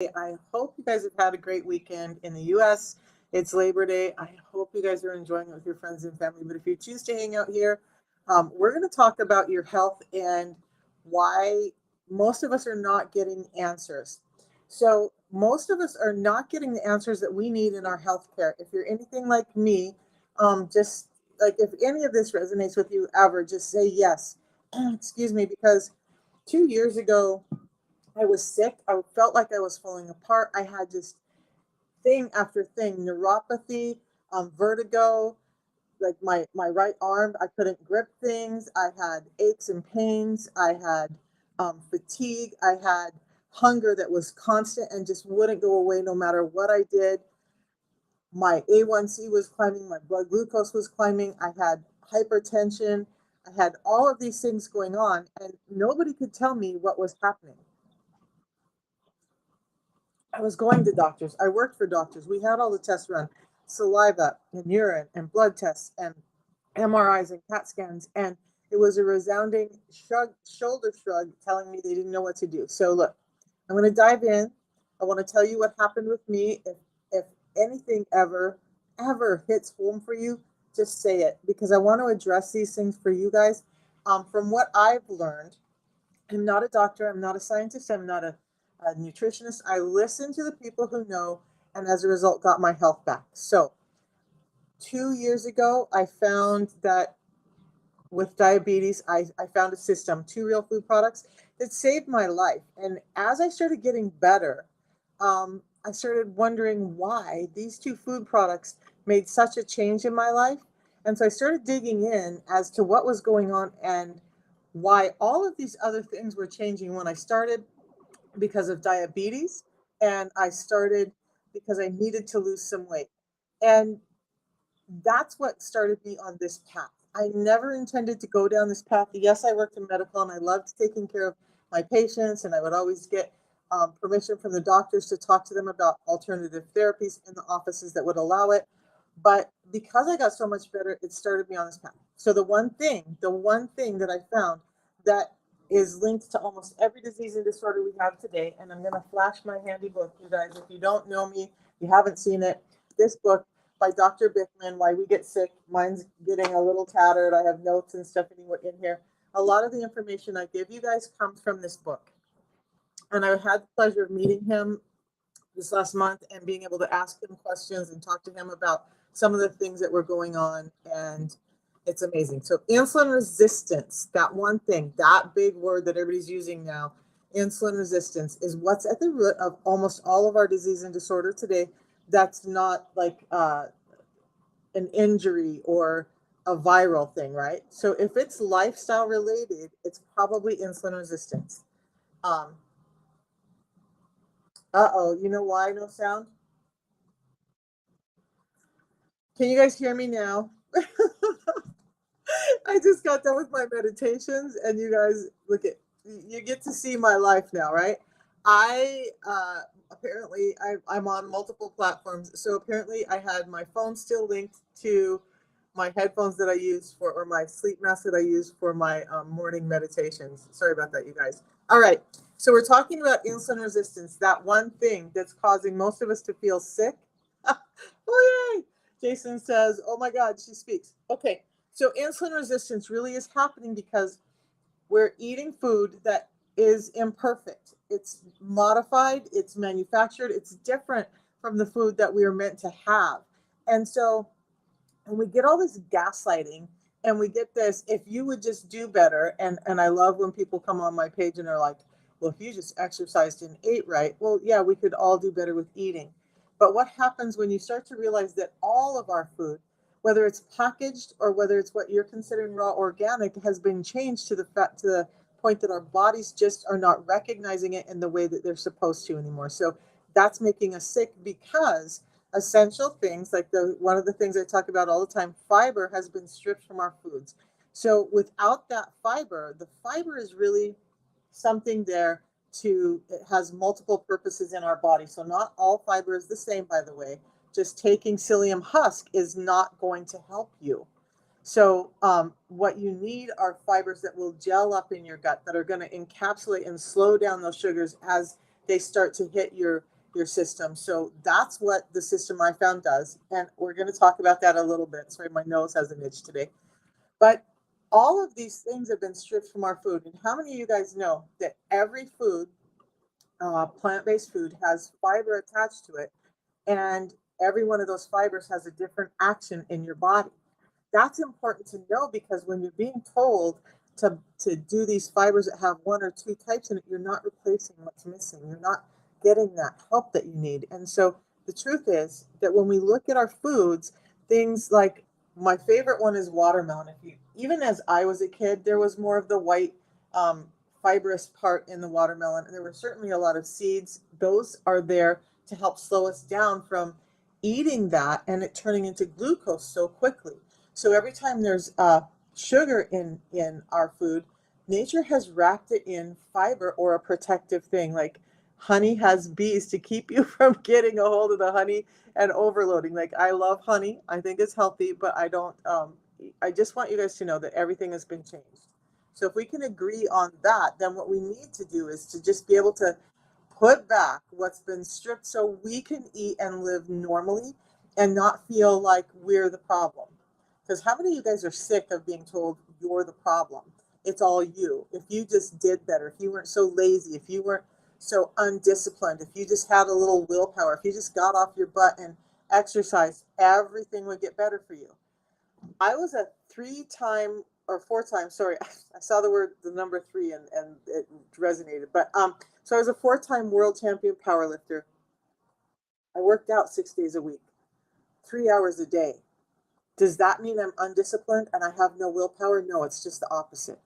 I hope you guys have had a great weekend in the US. It's Labor Day. I hope you guys are enjoying it with your friends and family. But if you choose to hang out here, we're going to talk about your health and why most of us are not getting answers. So, most of us are not getting the answers that we need in our healthcare. If you're anything like me, just like if any of this resonates with you ever, just say yes. Excuse me, because 2 years ago, I was sick. I felt like I was falling apart. I had just thing after thing, neuropathy, vertigo, like my right arm, I couldn't grip things. I had aches and pains. I had fatigue. I had hunger that was constant and just wouldn't go away no matter what I did. My A1C was climbing. My blood glucose was climbing. I had hypertension. I had all of these things going on, and nobody could tell me what was happening. I was going to doctors. I worked for doctors. We had all the tests run, saliva and urine and blood tests and MRIs and CAT scans. And it was a resounding shoulder shrug telling me they didn't know what to do. So look, I'm going to dive in. I want to tell you what happened with me. If anything ever hits home for you, just say it, because I want to address these things for you guys. From what I've learned, I'm not a doctor. I'm not a scientist. I'm not a nutritionist. I listen to the people who know, and as a result, got my health back. So, 2 years ago, I found that with diabetes, I found a system, two real food products that saved my life. And as I started getting better, I started wondering why these two food products made such a change in my life. And so I started digging in as to what was going on and why all of these other things were changing when I started because of diabetes, and I started because I needed to lose some weight. And that's what started me on this path. I never intended to go down this path. Yes, I worked in medical and I loved taking care of my patients, and I would always get permission from the doctors to talk to them about alternative therapies in the offices that would allow it. But because I got so much better, it started me on this path. So the one thing that I found that is linked to almost every disease and disorder we have today, and I'm going to flash my handy book, you guys. If you don't know me, you haven't seen it, this book by Dr. Bickman, Why We Get Sick. Mine's getting a little tattered. I have notes and stuff anywhere in here. A lot of the information I give you guys comes from this book. And I had the pleasure of meeting him this last month and being able to ask him questions and talk to him about some of the things that were going on. And it's amazing. So, insulin resistance, that one thing, that big word that everybody's using now, insulin resistance, is what's at the root of almost all of our disease and disorder today. That's not like an injury or a viral thing, right? So, if it's lifestyle related, it's probably insulin resistance. Um, you know why no sound? Can you guys hear me now? I just got done with my meditations, and you guys look at you get to see my life now, right? I apparently I'm on multiple platforms, so apparently I had my phone still linked to my headphones that I use for, or my sleep mask that I use for my morning meditations. Sorry about that, you guys. All right, so we're talking about insulin resistance, that one thing that's causing most of us to feel sick. Oh yay! Jason says, "Oh my God, she speaks." Okay, so insulin resistance really is happening because we're eating food that is imperfect. It's modified, it's manufactured, it's different from the food that we are meant to have. And so when we get all this gaslighting and we get this, if you would just do better, and I love when people come on my page and are like, well, if you just exercised and ate right, well, yeah, we could all do better with eating. But what happens when you start to realize that all of our food, whether it's packaged or whether it's what you're considering raw organic, has been changed to the point that our bodies just are not recognizing it in the way that they're supposed to anymore. So that's making us sick, because essential things like the one of the things I talk about all the time, fiber, has been stripped from our foods. So without that fiber, the fiber is really something there to, it has multiple purposes in our body. So not all fiber is the same, by the way. Just taking psyllium husk is not going to help you. So what you need are fibers that will gel up in your gut, that are going to encapsulate and slow down those sugars as they start to hit your system. So that's what the system I found does. And we're going to talk about that a little bit. Sorry, my nose has an itch today. But all of these things have been stripped from our food. And how many of you guys know that every food, plant-based food, has fiber attached to it, and every one of those fibers has a different action in your body? That's important to know, because when you're being told to do these fibers that have one or two types in it, you're not replacing what's missing. You're not getting that help that you need. And so the truth is that when we look at our foods, things like, my favorite one is watermelon. If you, even as I was a kid, there was more of the white um, fibrous part in the watermelon, and there were certainly a lot of seeds. Those are there to help slow us down from eating that and it turning into glucose so quickly. So every time there's sugar in our food, nature has wrapped it in fiber or a protective thing. Like honey has bees to keep you from getting a hold of the honey and overloading. Like, I love honey. I think it's healthy, but I don't. I just want you guys to know that everything has been changed. So if we can agree on that, then what we need to do is to just be able to put back what's been stripped so we can eat and live normally and not feel like we're the problem. Because how many of you guys are sick of being told you're the problem? It's all you. If you just did better, if you weren't so lazy, if you weren't so undisciplined, if you just had a little willpower, if you just got off your butt and exercised, everything would get better for you. I was a 3-time or 4-time, sorry, I saw the number 3 and it resonated. But so I was a 4-time world champion powerlifter. I worked out 6 days a week, 3 hours a day. Does that mean I'm undisciplined and I have no willpower? No, it's just the opposite.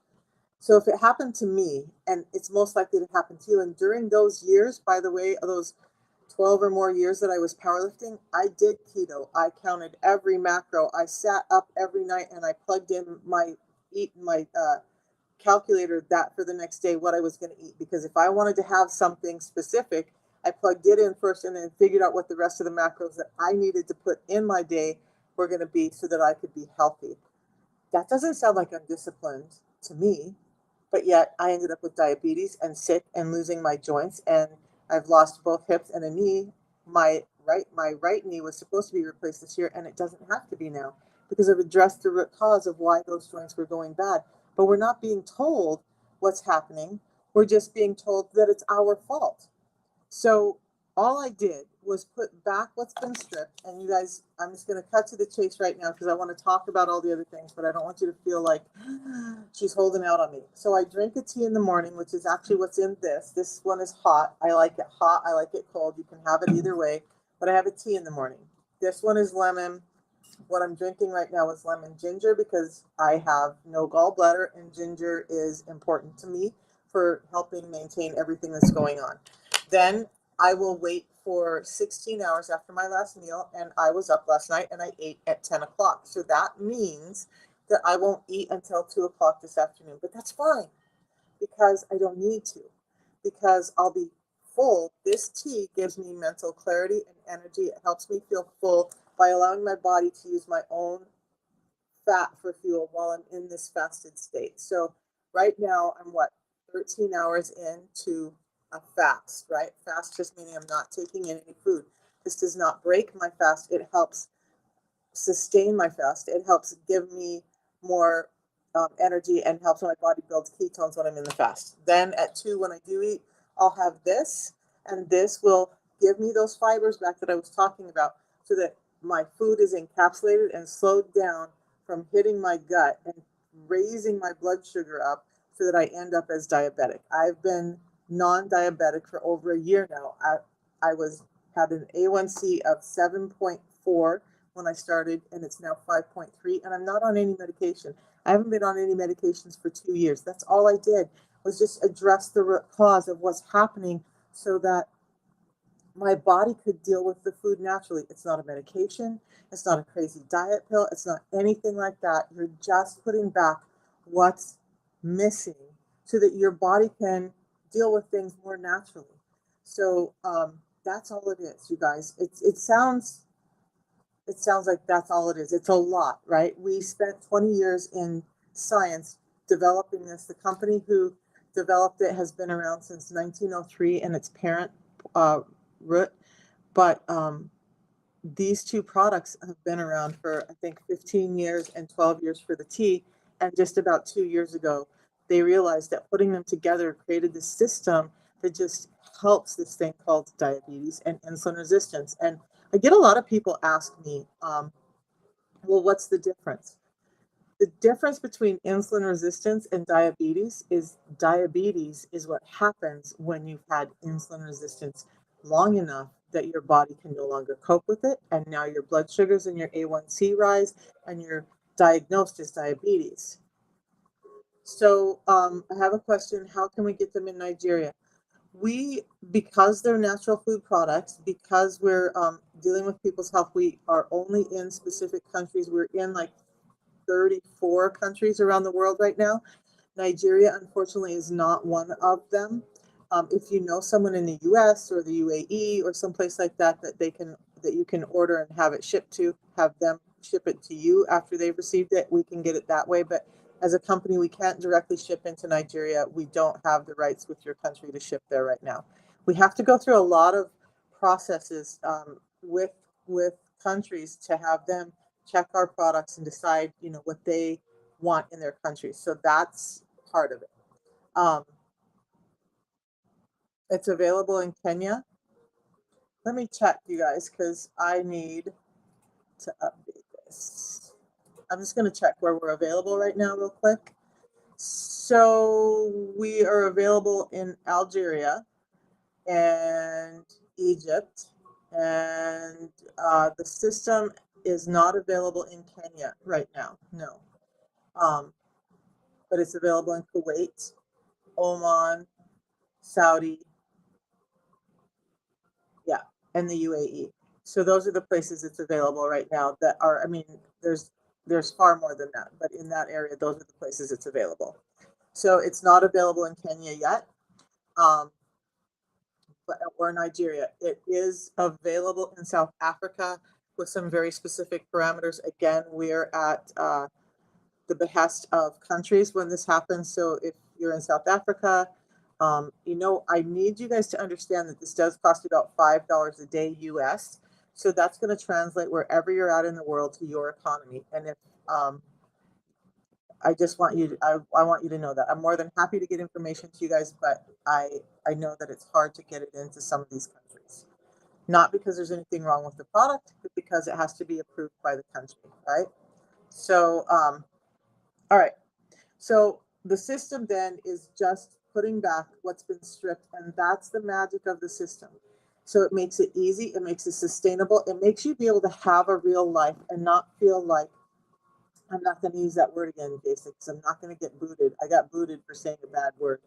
So if it happened to me, and it's most likely to happen to you, and during those years, by the way, those 12 or more years that I was powerlifting, I did keto. I counted every macro. I sat up every night and I plugged in my calculator that for the next day what I was going to eat, because if I wanted to have something specific, I plugged it in first and then figured out what the rest of the macros that I needed to put in my day were going to be so that I could be healthy. That doesn't sound like undisciplined to me, but yet I ended up with diabetes and sick and losing my joints, and I've lost both hips and a knee. My right knee was supposed to be replaced this year, and it doesn't have to be now because I've addressed the root cause of why those joints were going bad. But we're not being told what's happening. We're just being told that it's our fault. So all I did was put back what's been stripped. And you guys, I'm just going to cut to the chase right now because I want to talk about all the other things, but I don't want you to feel like she's holding out on me. So I drink a tea in the morning, which is actually what's in this. This one is hot. I like it hot. I like it cold. You can have it either way, but I have a tea in the morning. This one is lemon. What I'm drinking right now is lemon ginger because I have no gallbladder and ginger is important to me for helping maintain everything that's going on. Then I will wait for 16 hours after my last meal, and I was up last night and I ate at 10 o'clock. So that means that I won't eat until 2 o'clock this afternoon, but that's fine because I don't need to, because I'll be full. This tea gives me mental clarity and energy. It helps me feel full by allowing my body to use my own fat for fuel while I'm in this fasted state. So right now I'm 13 hours into a fast, right? Fast just meaning I'm not taking in any food. This does not break my fast. It helps sustain my fast. It helps give me more energy and helps my body build ketones when I'm in the fast. Then at 2, when I do eat, I'll have this, and this will give me those fibers back that I was talking about so that my food is encapsulated and slowed down from hitting my gut and raising my blood sugar up so that I end up as diabetic. I've been non-diabetic for over a year now. I had an A1C of 7.4 when I started, and it's now 5.3, and I'm not on any medication. I haven't been on any medications for 2 years. That's all I did was just address the root cause of what's happening so that my body could deal with the food naturally. It's not a medication. It's not a crazy diet pill. It's not anything like that. You're just putting back what's missing so that your body can deal with things more naturally. So that's all it is, you guys. It sounds like that's all it is. It's a lot, right? We spent 20 years in science developing this. The company who developed it has been around since 1903 and its parent root, but these two products have been around for, I think, 15 years and 12 years for the tea. And just about 2 years ago, they realized that putting them together created this system that just helps this thing called diabetes and insulin resistance. And I get a lot of people ask me, well, what's the difference? The difference between insulin resistance and diabetes is what happens when you've had insulin resistance long enough that your body can no longer cope with it. And now your blood sugars and your A1C rise and you're diagnosed as diabetes. So I have a question. How can we get them in Nigeria? Because they're natural food products, because we're dealing with people's health, we are only in specific countries. We're in like 34 countries around the world right now. Nigeria, unfortunately, is not one of them. If you know someone in the U.S. or the UAE or someplace like that that you can order and have it shipped to, have them ship it to you after they've received it, we can get it that way. But as a company, we can't directly ship into Nigeria. We don't have the rights with your country to ship there right now. We have to go through a lot of processes with countries to have them check our products and decide, what they want in their country. So that's part of it. Um, it's available in Kenya. Let me check, you guys, because I need to update this. I'm just going to check where we're available right now real quick. So we are available in Algeria and Egypt, and the system is not available in Kenya right now. No. But it's available in Kuwait, Oman, Saudi, yeah, and the UAE. So those are the places it's available right now that are, I mean, there's far more than that, but in that area, those are the places it's available. So it's not available in Kenya yet, or Nigeria. It is available in South Africa with some very specific parameters. Again, we're at the behest of countries when this happens. So if you're in South Africa, I need you guys to understand that this does cost about $5 a day US. So that's going to translate wherever you're at in the world to your economy. And if I just want you to, I want you to know that I'm more than happy to get information to you guys, but I know that it's hard to get it into some of these countries. Not because there's anything wrong with the product, but because it has to be approved by the country, right? So, all right. So the system then is just putting back what's been stripped, and that's the magic of the system. So it makes it easy, it makes it sustainable, it makes you be able to have a real life and not feel like, I'm not going to use that word again, Jason, because I'm not going to get booted. I got booted for saying a bad word,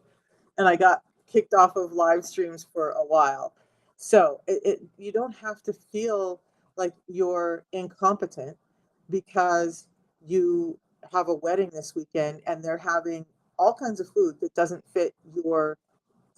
and I got kicked off of live streams for a while. So you don't have to feel like you're incompetent because you have a wedding this weekend and they're having all kinds of food that doesn't fit your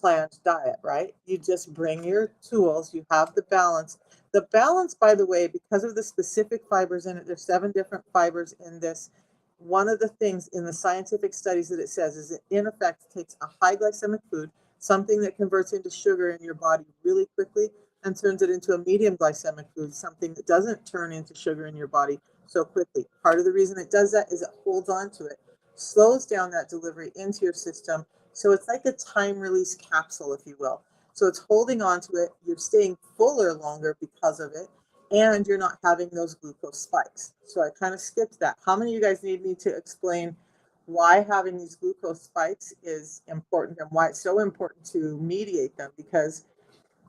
planned diet, right? You just bring your tools, you have the balance. The balance, by the way, because of the specific fibers in it, there's 7 different fibers in this. One of the things in the scientific studies that it says is it in effect takes a high glycemic food, something that converts into sugar in your body really quickly, and turns it into a medium glycemic food, something that doesn't turn into sugar in your body so quickly. Part of the reason it does that is it holds on to it, slows down that delivery into your system. So it's like a time release capsule, if you will. So it's holding on to it. You're staying fuller longer because of it, and you're not having those glucose spikes. So I kind of skipped that. How many of you guys need me to explain why having these glucose spikes is important and why it's so important to mediate them? Because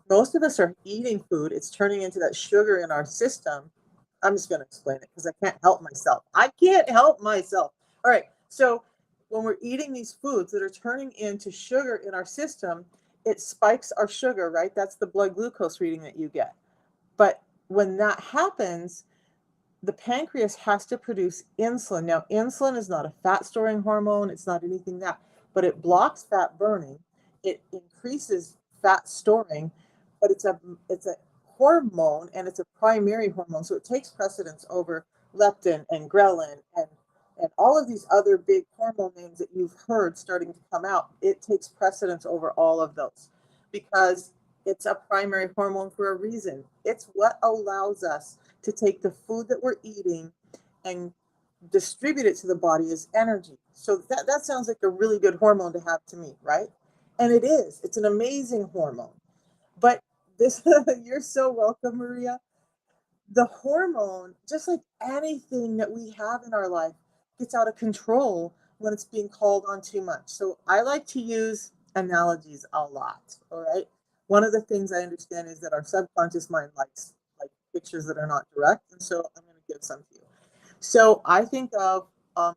most of us are eating food, it's turning into that sugar in our system. I'm just going to explain it because I can't help myself. I can't help myself. All right. So when we're eating these foods that are turning into sugar in our system, it spikes our sugar, right? That's the blood glucose reading that you get. But when that happens, the pancreas has to produce insulin. Now, insulin is not a fat storing hormone. It's not anything that, but it blocks fat burning. It increases fat storing, but it's a hormone and it's a primary hormone. So it takes precedence over leptin and ghrelin and all of these other big hormone names that you've heard starting to come out, it takes precedence over all of those because it's a primary hormone for a reason. It's what allows us to take the food that we're eating and distribute it to the body as energy. So that sounds like a really good hormone to have to me, right? And it is. It's an amazing hormone. But this, you're so welcome, Maria. The hormone, just like anything that we have in our life, gets out of control when it's being called on too much. So I like to use analogies a lot. All right. One of the things I understand is that our subconscious mind likes like pictures that are not direct. And so I'm going to give some to you. So I think of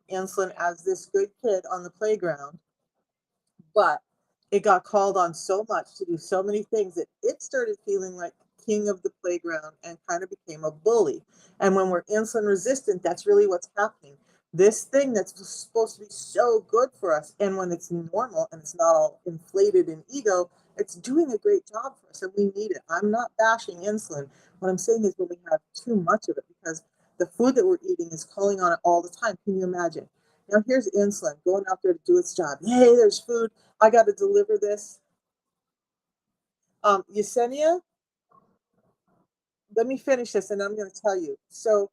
insulin as this good kid on the playground, but it got called on so much to do so many things that it started feeling like king of the playground and kind of became a bully. And when we're insulin resistant, that's really what's happening. This thing that's supposed to be so good for us, and when it's normal and it's not all inflated in ego, it's doing a great job for us and we need it. I'm not bashing insulin. What I'm saying is when we have too much of it, because the food that we're eating is calling on it all the time. Can you imagine? Now here's insulin going out there to do its job. Yay, there's food. I got to deliver this. Yesenia, let me finish this and I'm going to tell you. So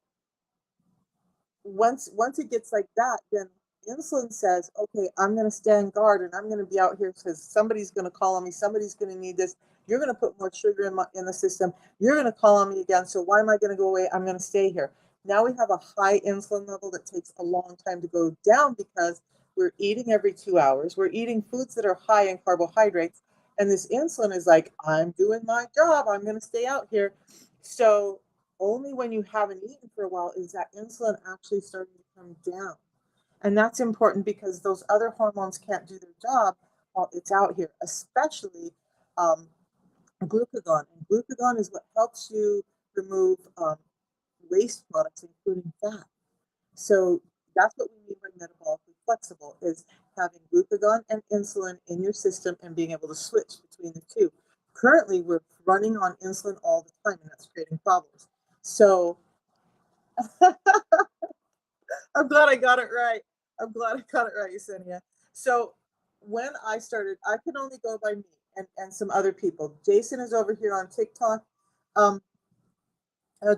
once it gets like that, then insulin says, okay, I'm going to stand guard and I'm going to be out here because somebody's going to call on me. Somebody's going to need this. You're going to put more sugar in the system. You're going to call on me again. So why am I going to go away? I'm going to stay here. Now we have a high insulin level that takes a long time to go down because we're eating every 2 hours. We're eating foods that are high in carbohydrates. And this insulin is like, I'm doing my job. I'm going to stay out here. So only when you haven't eaten for a while is that insulin actually starting to come down. And that's important because those other hormones can't do their job while it's out here, especially um, glucagon. And glucagon is what helps you remove waste products, including fat. So that's what we mean by metabolically flexible, is having glucagon and insulin in your system and being able to switch between the two. Currently, we're running on insulin all the time, and that's creating problems. So I'm glad I got it right. I'm glad I got it right, Yesenia. So when I started, I could only go by me and some other people. Jason is over here on TikTok. Um,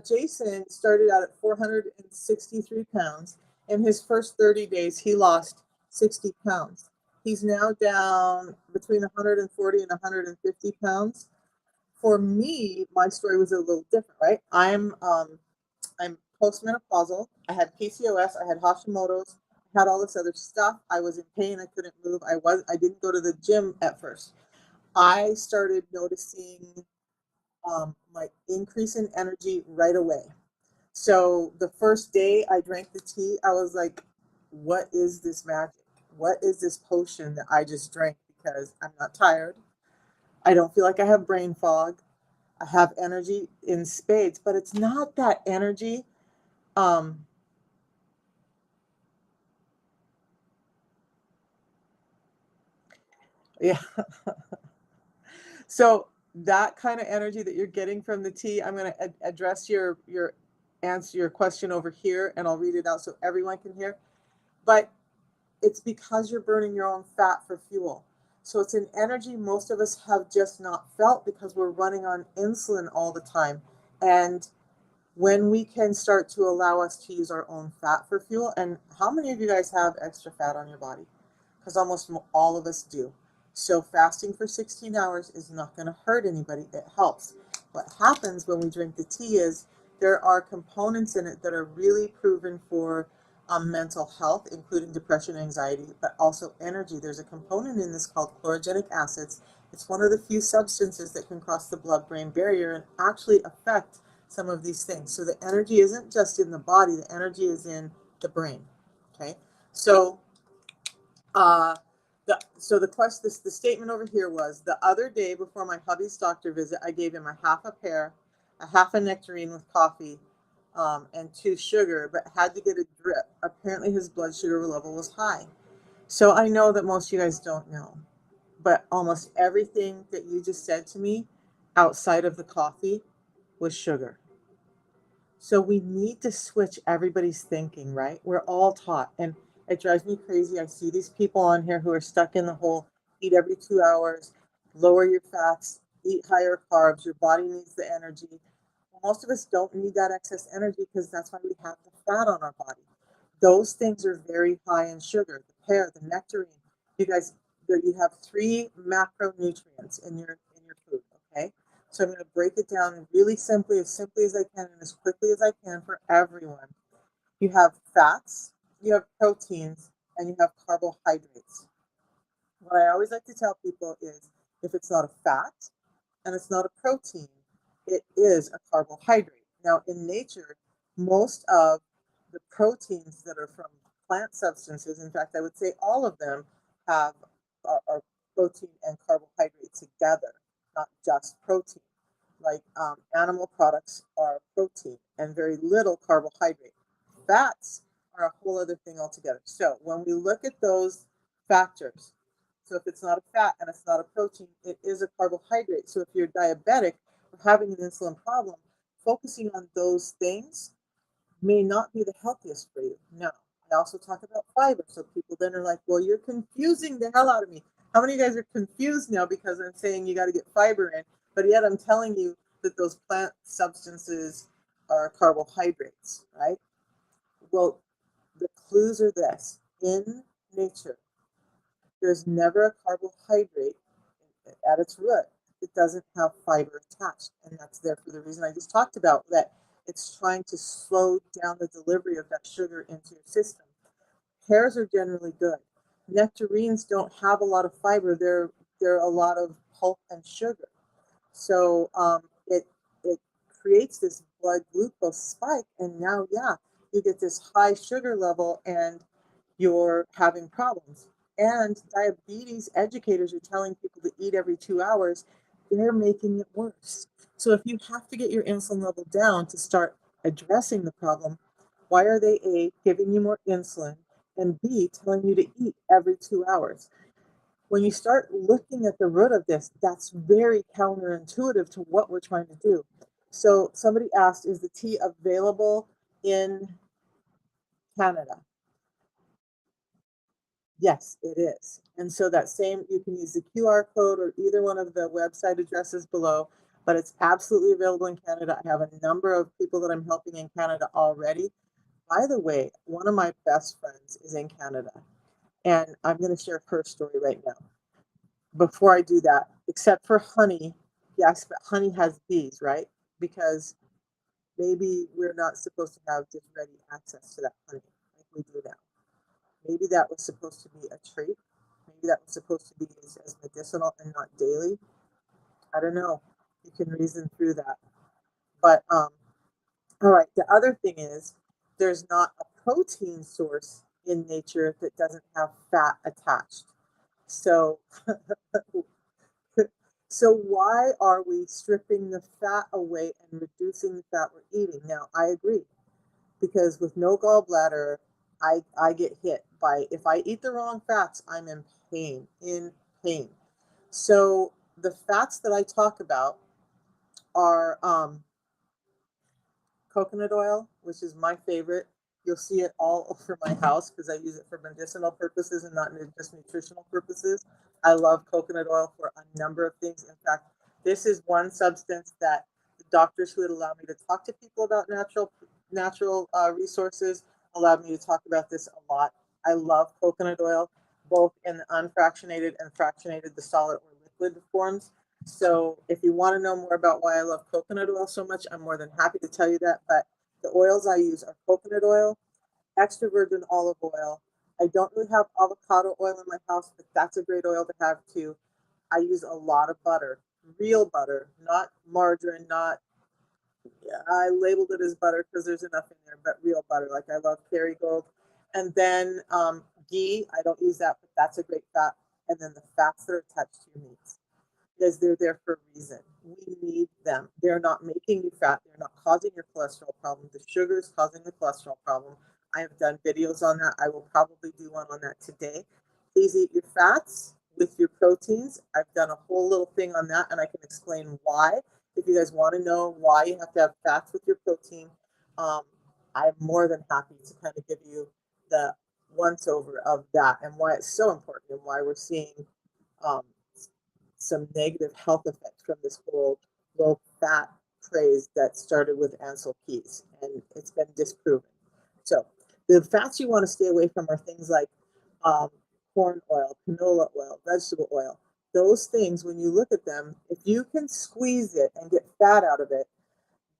Jason started out at 463 pounds. In his first 30 days, he lost 60 pounds. He's now down between 140 and 150 pounds. For me, my story was a little different, right? I'm postmenopausal. I had PCOS. I had Hashimoto's. I had all this other stuff. I was in pain. I couldn't move. I didn't go to the gym at first. I started noticing my increase in energy right away. So the first day I drank the tea, I was like, what is this magic? What is this potion that I just drank? Because I'm not tired. I don't feel like I have brain fog. I have energy in spades, but it's not that energy. Um, yeah. So that kind of energy that you're getting from the tea, I'm going to address your answer your question over here, and I'll read it out so everyone can hear. But it's because you're burning your own fat for fuel. So it's an energy most of us have just not felt because we're running on insulin all the time. And when we can start to allow us to use our own fat for fuel, and how many of you guys have extra fat on your body? Because almost all of us do. So fasting for 16 hours is not going to hurt anybody. It helps. What happens when we drink the tea is there are components in it that are really proven for mental health, including depression, anxiety, but also energy. There's a component in this called chlorogenic acids. It's one of the few substances that can cross the blood-brain barrier and actually affect some of these things. So the energy isn't just in the body, the energy is in the brain. Okay. So the statement over here was, the other day before my hubby's doctor visit, I gave him a half a pear, a half a nectarine with coffee, and 2 sugar, but had to get a drip. Apparently his blood sugar level was high. So I know that most of you guys don't know, but almost everything that you just said to me outside of the coffee was sugar. So we need to switch everybody's thinking, right? We're all taught, and it drives me crazy. I see these people on here who are stuck in the whole eat every 2 hours, lower your fats, eat higher carbs, your body needs the energy. Well, most of us don't need that excess energy because that's why we have the fat on our body. Those things are very high in sugar. The pear, the nectarine. You guys, you have three macronutrients in your food. Okay, so I'm going to break it down really simply as I can, and as quickly as I can for everyone. You have fats, you have proteins, and you have carbohydrates. What I always like to tell people is if it's not a fat and it's not a protein, it is a carbohydrate. Now, in nature, most of the proteins that are from plant substances, in fact, I would say all of them have are protein and carbohydrate together, not just protein. Like animal products are protein and very little carbohydrate. Fats are a whole other thing altogether. So when we look at those factors, so if it's not a fat and it's not a protein, it is a carbohydrate. So if you're diabetic or having an insulin problem, focusing on those things may not be the healthiest for you. No. I also talk about fiber. So people then are like, well, you're confusing the hell out of me. How many of you guys are confused now because I'm saying you got to get fiber in, but yet I'm telling you that those plant substances are carbohydrates, right? Well, the clues are this. In nature, there's never a carbohydrate at its root that doesn't have fiber attached. And that's there for the reason I just talked about, that it's trying to slow down the delivery of that sugar into your system. Pears are generally good. Nectarines don't have a lot of fiber. They're a lot of pulp and sugar. So it creates this blood glucose spike, and now yeah, you get this high sugar level, and you're having problems. And diabetes educators are telling people to eat every 2 hours. They're making it worse. So if you have to get your insulin level down to start addressing the problem, why are they A, giving you more insulin, and B, telling you to eat every 2 hours? When you start looking at the root of this, that's very counterintuitive to what we're trying to do. So somebody asked, is the tea available in Canada? Yes, it is. And so that same, you can use the QR code or either one of the website addresses below, but it's absolutely available in Canada. I have a number of people that I'm helping in Canada already. By the way, one of my best friends is in Canada, and I'm going to share her story right now. Before I do that, except for honey, yes, but honey has bees, right? Because maybe we're not supposed to have just ready access to that honey like we do now. Maybe that was supposed to be a treat. Maybe that was supposed to be as medicinal and not daily. I don't know. You can reason through that. But all right. The other thing is there's not a protein source in nature that doesn't have fat attached. So so why are we stripping the fat away and reducing the fat we're eating? Now I agree, because with no gallbladder, I get hit by, if I eat the wrong fats, I'm in pain. So the fats that I talk about are coconut oil, which is my favorite. You'll see it all over my house because I use it for medicinal purposes and not just nutritional purposes. I love coconut oil for a number of things. In fact, this is one substance that the doctors who would allow me to talk to people about natural resources allowed me to talk about this a lot. I love coconut oil, both in the unfractionated and fractionated, the solid or liquid forms. So if you want to know more about why I love coconut oil so much, I'm more than happy to tell you that. But the oils I use are coconut oil, extra virgin olive oil. I don't really have avocado oil in my house, but that's a great oil to have too. I use a lot of butter, real butter, not margarine, not, yeah, I labeled it as butter because there's enough in there, but real butter. Like I love Kerrygold. And then ghee, I don't use that, but that's a great fat. And then the fats that are attached to your meats, because they're there for a reason. We need them. They're not making you fat. They're not causing your cholesterol problem. The sugar is causing the cholesterol problem. I have done videos on that. I will probably do one on that today. Please eat your fats with your proteins. I've done a whole little thing on that, and I can explain why. If you guys want to know why you have to have fats with your protein, um, I'm more than happy to kind of give you the once over of that and why it's so important and why we're seeing um, some negative health effects from this whole low fat craze that started with Ansel Keys, and it's been disproven. So the fats you want to stay away from are things like um, corn oil, canola oil, vegetable oil. Those things, when you look at them, if you can squeeze it and get fat out of it,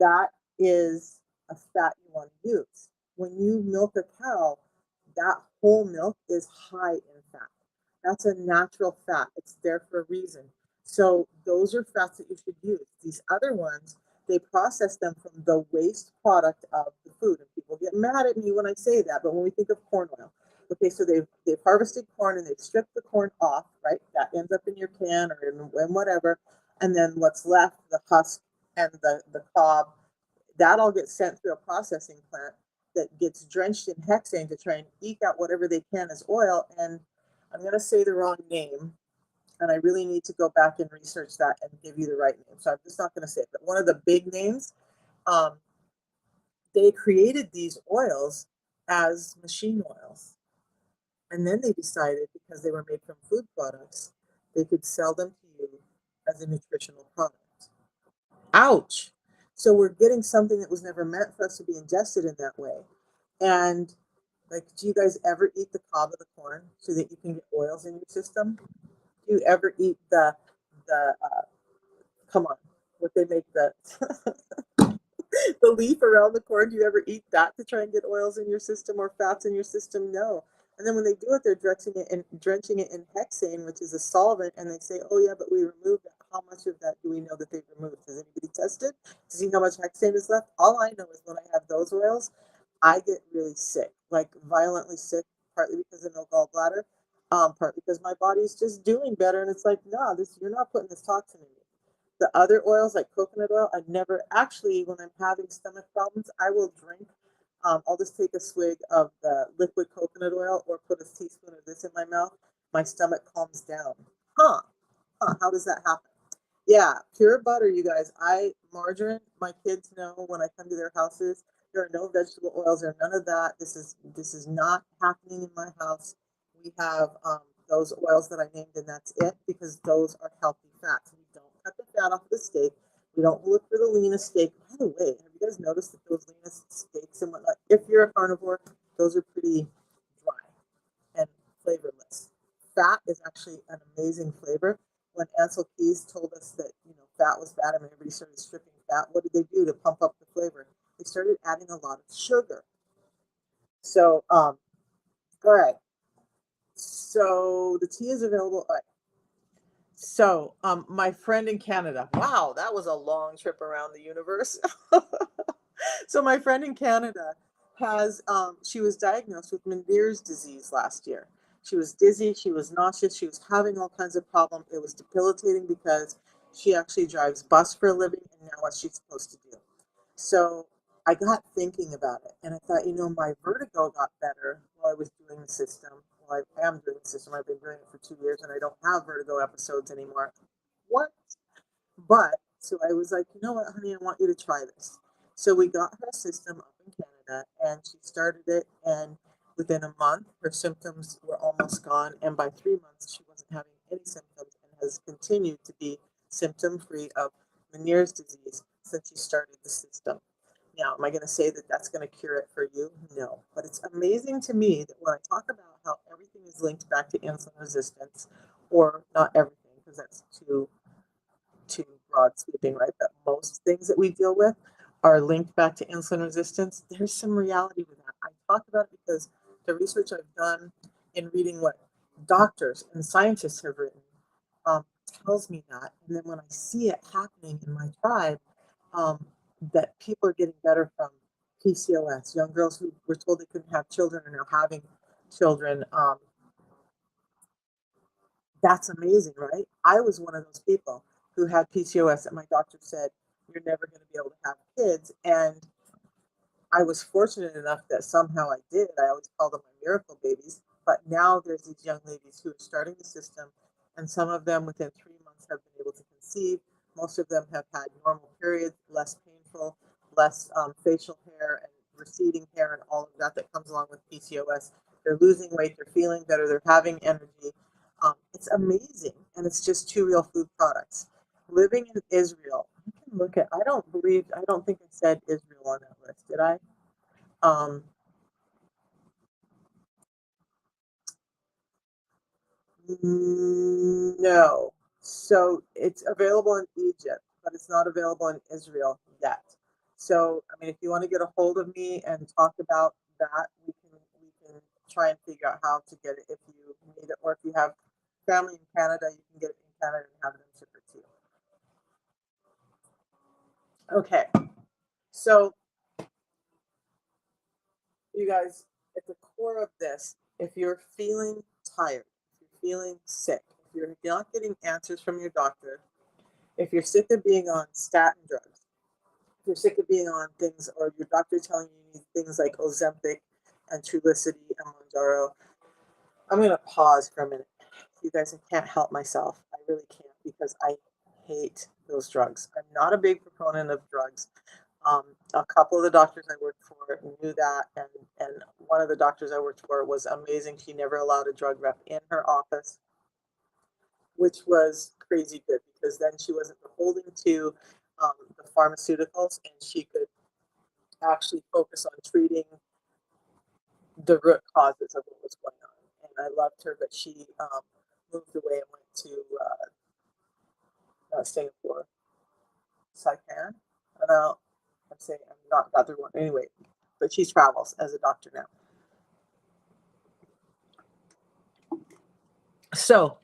that is a fat you want to use. When you milk a cow, that whole milk is high in fat. That's a natural fat. It's there for a reason. So those are fats that you should use. These other ones, they process them from the waste product of the food. And people get mad at me when I say that, but when we think of corn oil, okay, so they've harvested corn and they've stripped the corn off, right? That ends up in your can or in whatever. And then what's left, the husk and the cob, that all gets sent through a processing plant that gets drenched in hexane to try and eke out whatever they can as oil. And I'm going to say the wrong name, and I really need to go back and research that and give you the right name. So I'm just not going to say it. But one of the big names, um, they created these oils as machine oils. And then they decided, because they were made from food products, they could sell them to you as a nutritional product. Ouch. So we're getting something that was never meant for us to be ingested in that way. And like, do you guys ever eat the cob of the corn so that you can get oils in your system? Do you ever eat the come on, what they make the leaf around the corn? Do you ever eat that to try and get oils in your system or fats in your system? No. And then when they do it, they're drenching it in hexane, which is a solvent, and they say, "Oh yeah, but we removed it." How much of that do we know that they've removed? Has anybody tested to see how much hexane is left? All I know is when I have those oils, I get really sick, like violently sick, partly because of no gallbladder, partly because my body's just doing better, and it's like, no, this you're not putting this toxin in me. The other oils like coconut oil, I never actually, when I'm having stomach problems, I will drink. I'll just take a swig of the liquid coconut oil or put a teaspoon of this in my mouth. My stomach calms down. Huh? Huh? How does that happen? Yeah, pure butter, you guys. Margarine. My kids know when I come to their houses, there are no vegetable oils or none of that. This is not happening in my house. We have those oils that I named, and that's it because those are healthy fats. We don't cut the fat off the steak. We don't look for the leanest steak. By the way, have you guys noticed that those leanest steaks and whatnot, if you're a carnivore, those are pretty dry and flavorless. Fat is actually an amazing flavor. When Ansel Keys told us that fat was bad and everybody started stripping fat, what did they do to pump up the flavor? They started adding a lot of sugar. So, all right. So the tea is available. All right. So, my friend in Canada. Wow, that was a long trip around the universe. So my friend in Canada she was diagnosed with Meniere's disease last year. She was dizzy, she was nauseous, she was having all kinds of problems. It was debilitating because she actually drives bus for a living, and now what's she supposed to do? So I got thinking about it, and I thought, my vertigo got better while I was doing the system. Well, I am doing the system. I've been doing it for 2 years, and I don't have vertigo episodes anymore. What? But so I was like, you know what, honey, I want you to try this. So we got her system up in Canada and she started it. And within a month, her symptoms were almost gone. And by 3 months, she wasn't having any symptoms and has continued to be symptom free of Meniere's disease since she started the system. Now, am I going to say that that's going to cure it for you? No. But it's amazing to me that when I talk about how everything is linked back to insulin resistance, or not everything, because that's too broad sweeping, right? But most things that we deal with are linked back to insulin resistance. There's some reality with that. I talk about it because the research I've done in reading what doctors and scientists have written um, tells me that. And then when I see it happening in my tribe, um, that people are getting better from PCOS. Young girls who were told they couldn't have children are now having children. That's amazing, right? I was one of those people who had PCOS and my doctor said, "You're never going to be able to have kids." And I was fortunate enough that somehow I did. I always call them my miracle babies. But now there's these young ladies who are starting the system, and some of them within 3 months have been able to conceive. Most of them have had normal periods, less painful, less facial hair and receding hair and all of that that comes along with PCOS. They're losing weight, they're feeling better, they're having energy. It's amazing, and it's just two real food products. Living in Israel, I can look at. I don't think I said Israel on that list, did I? Um, no. So it's available in Egypt, but it's not available in Israel yet. So, I mean, if you want to get a hold of me and talk about that, we can try and figure out how to get it if you need it, or if you have family in Canada, you can get it in Canada and have them ship it to you. Okay, so you guys, at the core of this, if you're feeling tired, if you're feeling sick, if you're not getting answers from your doctor, if you're sick of being on statin drugs, if you're sick of being on things, or your doctor telling you need things like Ozempic and Trulicity and Monjaro, I'm going to pause for a minute. You guys, I can't help myself. I really can't, because I hate those drugs. I'm not a big proponent of drugs. A couple of the doctors I worked for knew that, and one of the doctors I worked for was amazing. She never allowed a drug rep in her office, which was crazy good, because then she wasn't beholden to the pharmaceuticals, and she could actually focus on treating the root causes of what was going on. And I loved her, but she moved away and went to Singapore, Saipan. No, I'm saying I'm not got the one anyway, but she travels as a doctor now. So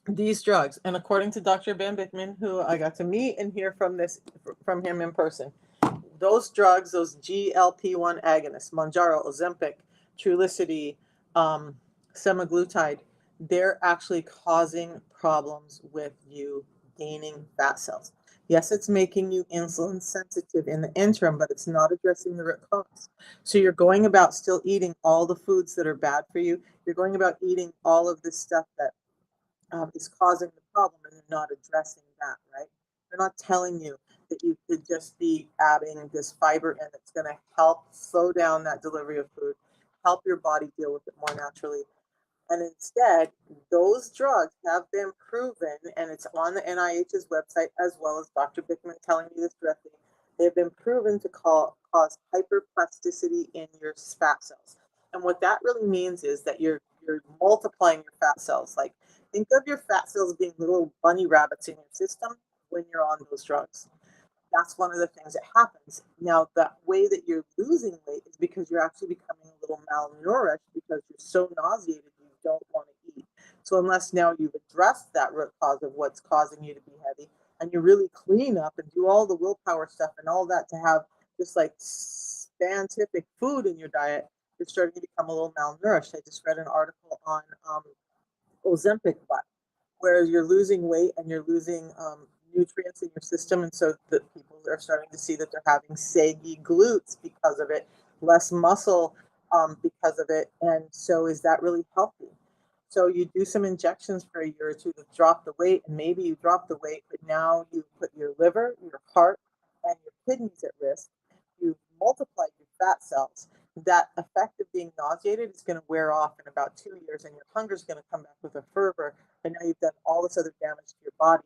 these drugs, and according to Dr. Ben Bickman, who I got to meet and hear from him in person, those drugs, those GLP-1 agonists, Mounjaro, Ozempic, Trulicity, semaglutide, they're actually causing problems with you gaining fat cells. Yes, it's making you insulin sensitive in the interim, but it's not addressing the root cause. So you're going about still eating all the foods that are bad for you. You're going about eating all of this stuff that is causing the problem, and they're not addressing that, right? They're not telling you that you could just be adding this fiber in that's going to help slow down that delivery of food, help your body deal with it more naturally. And instead, those drugs have been proven, and it's on the NIH's website, as well as Dr. Bickman telling me this directly. They've been proven to cause hyperplasticity in your fat cells. And what that really means is that you're multiplying your fat cells. Like, think of your fat cells being little bunny rabbits in your system when you're on those drugs. That's one of the things that happens. Now, the way that you're losing weight is because you're actually becoming a little malnourished, because you're so nauseated you don't want to eat. So unless now you've addressed that root cause of what's causing you to be heavy, and you really clean up and do all the willpower stuff and all that to have just like scientific food in your diet, you're starting to become a little malnourished. I just read an article on Ozempic butt, where you're losing weight and you're losing nutrients in your system, and so the people are starting to see that they're having saggy glutes because of it, less muscle because of it, and so is that really healthy? So you do some injections for a year or two to drop the weight, and maybe you drop the weight, but now you put your liver, your heart, and your kidneys at risk. You've multiplied your fat cells. That effect of being nauseated is going to wear off in about 2 years, and your hunger is going to come back with a fervor. And now you've done all this other damage to your body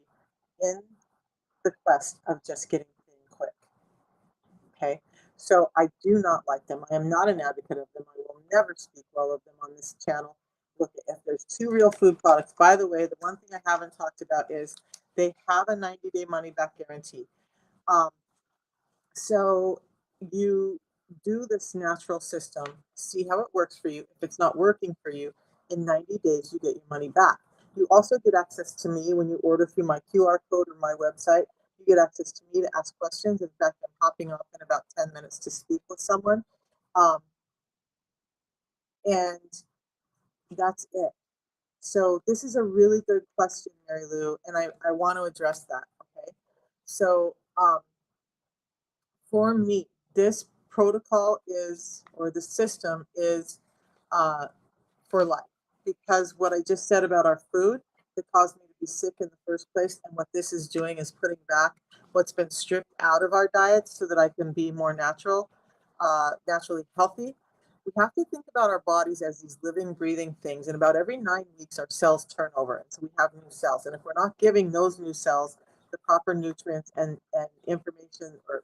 in the quest of just getting thin quick. Okay. So I do not like them. I am not an advocate of them. I will never speak well of them on this channel. Look, if there's two real food products, by the way, the one thing I haven't talked about is they have a 90-day money back guarantee. Um, so you do this natural system, see how it works for you. If it's not working for you, in 90 days, you get your money back. You also get access to me when you order through my QR code or my website. You get access to me to ask questions. In fact, I'm hopping off in about 10 minutes to speak with someone. Um, and that's it. So this is a really good question, Mary Lou, and I want to address that. Okay. So for me, this protocol is, or the system is uh, for life, because what I just said about our food that caused me to be sick in the first place, and what this is doing is putting back what's been stripped out of our diets so that I can be more natural. naturally healthy, we have to think about our bodies as these living, breathing things. And about every 9 weeks, our cells turn over. And so we have new cells. And if we're not giving those new cells the proper nutrients and information, or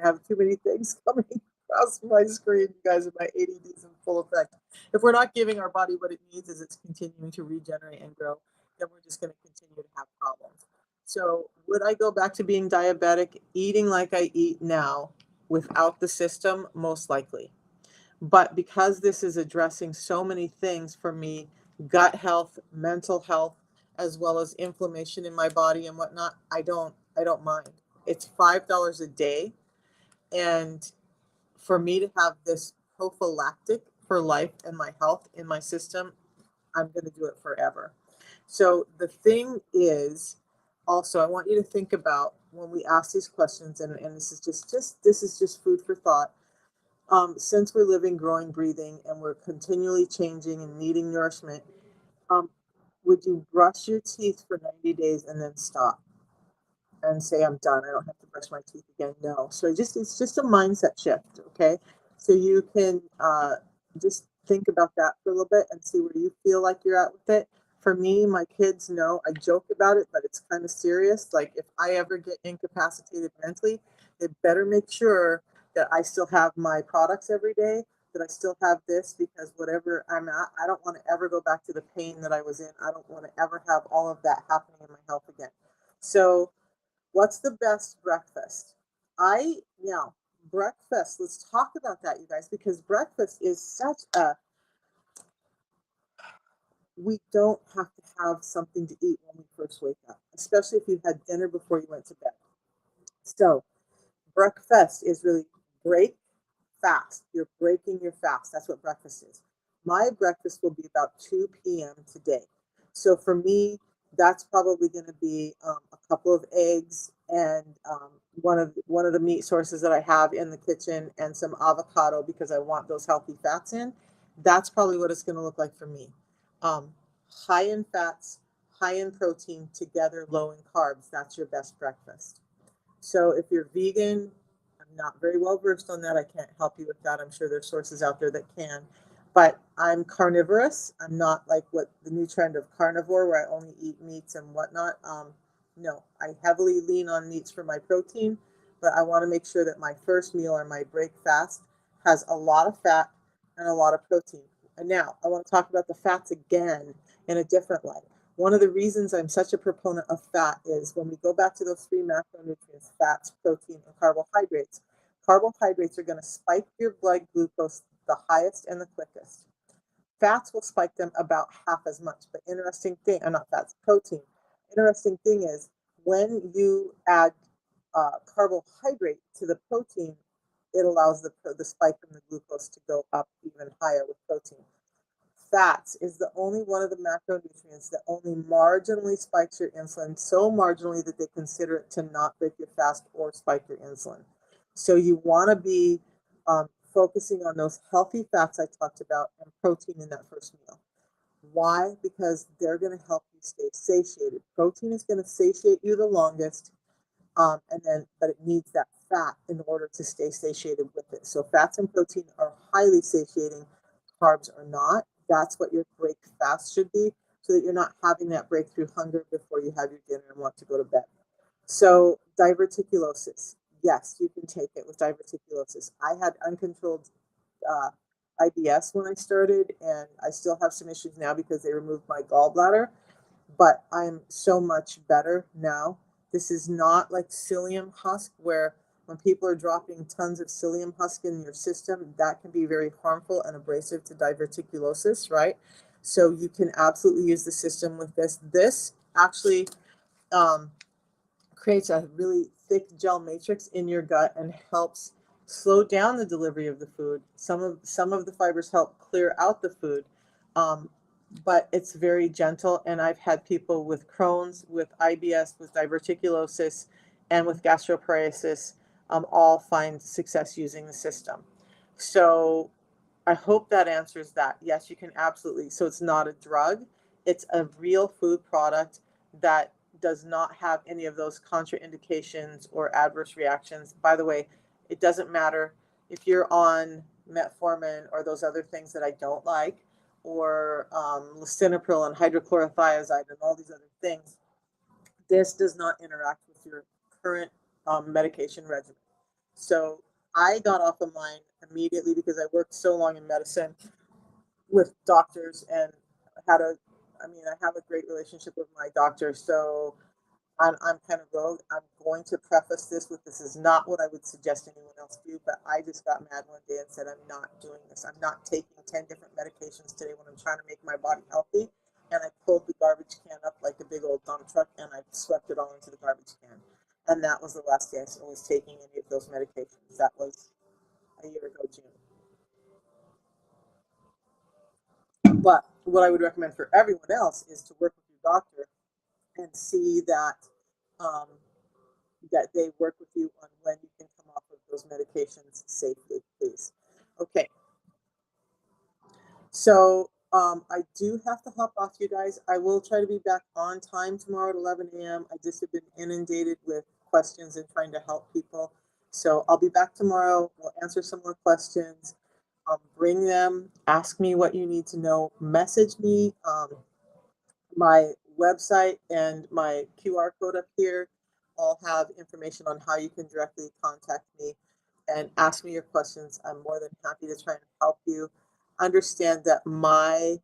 I have too many things coming across my screen, you guys, and my ADD is in full effect. If we're not giving our body what it needs as it's continuing to regenerate and grow, then we're just going to continue to have problems. So, would I go back to being diabetic, eating like I eat now without the system? Most likely. But because this is addressing so many things for me, gut health, mental health, as well as inflammation in my body and whatnot, I don't mind. It's $5 a day, and for me to have this prophylactic for life and my health in my system, I'm going to do it forever. So the thing is, also, I want you to think about when we ask these questions, and this is just food for thought. Since we're living, growing, breathing, and we're continually changing and needing nourishment, um, would you brush your teeth for 90 days and then stop and say, I'm done? I don't have to brush my teeth again. No. So it's just a mindset shift. Okay. So you can just think about that for a little bit and see where you feel like you're at with it. For me, my kids know I joke about it, but it's kind of serious. Like if I ever get incapacitated mentally, they better make sure that I still have my products every day, that I still have this, because whatever I'm at, I don't want to ever go back to the pain that I was in. I don't want to ever have all of that happening in my health again. So what's the best breakfast? I now breakfast. Let's talk about that, you guys, because breakfast is such a, we don't have to have something to eat when we first wake up, especially if you had dinner before you went to bed. So breakfast is really break fast. You're breaking your fast. That's what breakfast is. My breakfast will be about 2 p.m. today. So for me, that's probably going to be a couple of eggs and one of the meat sources that I have in the kitchen, and some avocado because I want those healthy fats in. That's probably what it's going to look like for me. Um, High in fats, high in protein, together low in carbs. That's your best breakfast. So if you're vegan, I'm not very well versed on that. I can't help you with that. I'm sure there's sources out there that can. But I'm carnivorous. I'm not like what the new trend of carnivore where I only eat meats and whatnot. No, I heavily lean on meats for my protein, but I want to make sure that my first meal or my break fast has a lot of fat and a lot of protein. And now I want to talk about the fats again in a different light. One of the reasons I'm such a proponent of fat is when we go back to those three macronutrients: fats, protein, and carbohydrates. Carbohydrates are going to spike your blood glucose the highest and the quickest. Fats will spike them about half as much. But interesting thing, or not fats, protein. Interesting thing is when you add carbohydrate to the protein, it allows the spike in the glucose to go up even higher with protein. Fats is the only one of the macronutrients that only marginally spikes your insulin, so marginally that they consider it to not break your fast or spike your insulin. So you want to be focusing on those healthy fats I talked about and protein in that first meal. Why? Because they're going to help you stay satiated. Protein is going to satiate you the longest, but it needs that fat in order to stay satiated with it. So fats and protein are highly satiating, carbs are not. That's what your break fast should be, so that you're not having that breakthrough hunger before you have your dinner and want to go to bed. So diverticulosis, yes, you can take it with diverticulosis. I had uncontrolled uh, IBS when I started, and I still have some issues now because they removed my gallbladder, but I'm so much better now. This is not like psyllium husk, where when people are dropping tons of psyllium husk in your system, that can be very harmful and abrasive to diverticulosis, right? So you can absolutely use the system with this. This actually um, creates a really thick gel matrix in your gut and helps slow down the delivery of the food. Some of the fibers help clear out the food, um, but it's very gentle. And I've had people with Crohn's, with IBS, with diverticulosis, and with gastroparesis all find success using the system. So I hope that answers that. Yes, you can absolutely. So it's not a drug, it's a real food product that does not have any of those contraindications or adverse reactions. By the way, it doesn't matter if you're on metformin or those other things that I don't like, or lisinopril and hydrochlorothiazide and all these other things, this does not interact with your current medication regimen. So I got off of mine immediately because I worked so long in medicine with doctors and had a, I mean, I have a great relationship with my doctor. So I'm kind of rogue. I'm going to preface this with this is not what I would suggest anyone else do, but I just got mad one day and said, I'm not doing this. I'm not taking 10 different medications today when I'm trying to make my body healthy. And I pulled the garbage can up like a big old dump truck and I swept it all into the garbage can. And that was the last day I was taking any of those medications. That was a year ago, June. But what I would recommend for everyone else is to work with your doctor and see um, that they work with you on when you can come off of those medications safely, please. Okay, so I do have to hop off, you guys. I will try to be back on time tomorrow at 11 a.m. I just have been inundated with questions and trying to help people. So I'll be back tomorrow. We'll answer some more questions. Bring them, ask me what you need to know, message me. My website and my QR code up here all have information on how you can directly contact me and ask me your questions. I'm more than happy to try and help you. Understand that my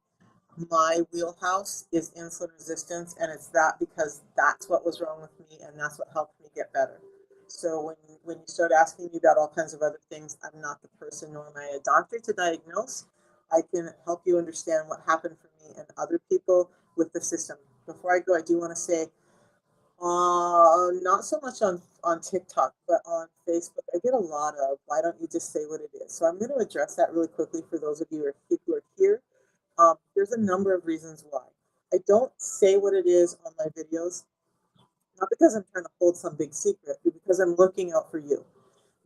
wheelhouse is insulin resistance, and it's that because that's what was wrong with me and that's what helped me get better. So when you start asking me about all kinds of other things, I'm not the person nor am I a doctor to diagnose. I can help you understand what happened for me and other people with the system. Before I go, I do want to say, not so much on TikTok, but on Facebook, I get a lot of why don't you just say what it is? So I'm going to address that really quickly for those of you who are here. There's a number of reasons why. I don't say what it is on my videos, not because I'm trying to hold some big secret, but because I'm looking out for you.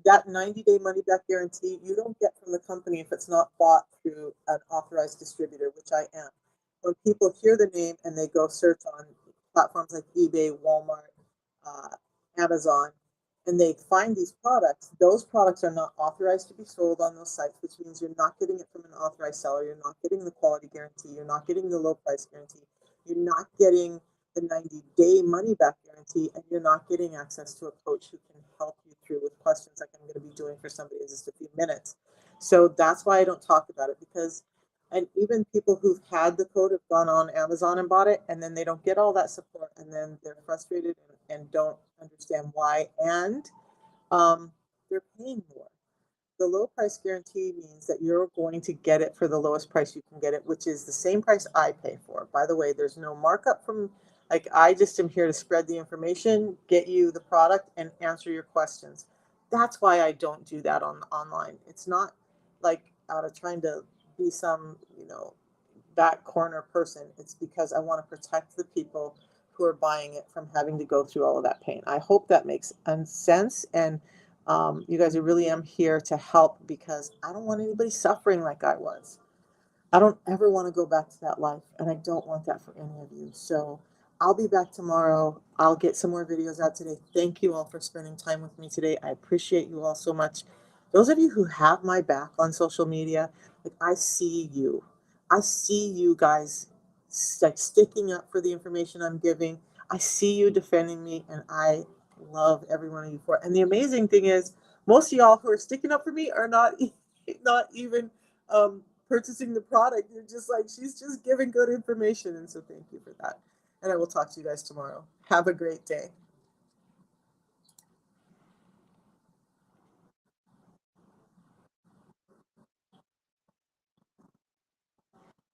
That 90-day money back guarantee you don't get from the company if it's not bought through an authorized distributor, which I am. When people hear the name and they go search on platforms like eBay, Walmart, uh, Amazon, and they find these products, those products are not authorized to be sold on those sites, which means you're not getting it from an authorized seller. You're not getting the quality guarantee. You're not getting the low price guarantee. You're not getting the 90-day money back guarantee, and you're not getting access to a coach who can help you through with questions like I'm going to be doing for somebody in just a few minutes. So that's why I don't talk about it, because and even people who've had the code have gone on Amazon and bought it, and then they don't get all that support, and then they're frustrated and don't understand why, and they're paying more. The low price guarantee means that you're going to get it for the lowest price you can get it, which is the same price I pay for. By the way, there's no markup from, like, I just am here to spread the information, get you the product, and answer your questions. That's why I don't do that online. It's not like out of trying to be some, back corner person. It's because I want to protect the people who are buying it from having to go through all of that pain. I hope that makes sense. And you guys, I really am here to help because I don't want anybody suffering like I was. I don't ever want to go back to that life, and I don't want that for any of you. So I'll be back tomorrow. I'll get some more videos out today. Thank you all for spending time with me today. I appreciate you all so much. Those of you who have my back on social media, like, I see you. I see you guys like sticking up for the information I'm giving. I see you defending me, and I love every one of you for it. And the amazing thing is, most of y'all who are sticking up for me are not not even purchasing the product. You're just like, she's just giving good information. And so thank you for that. And I will talk to you guys tomorrow. Have a great day.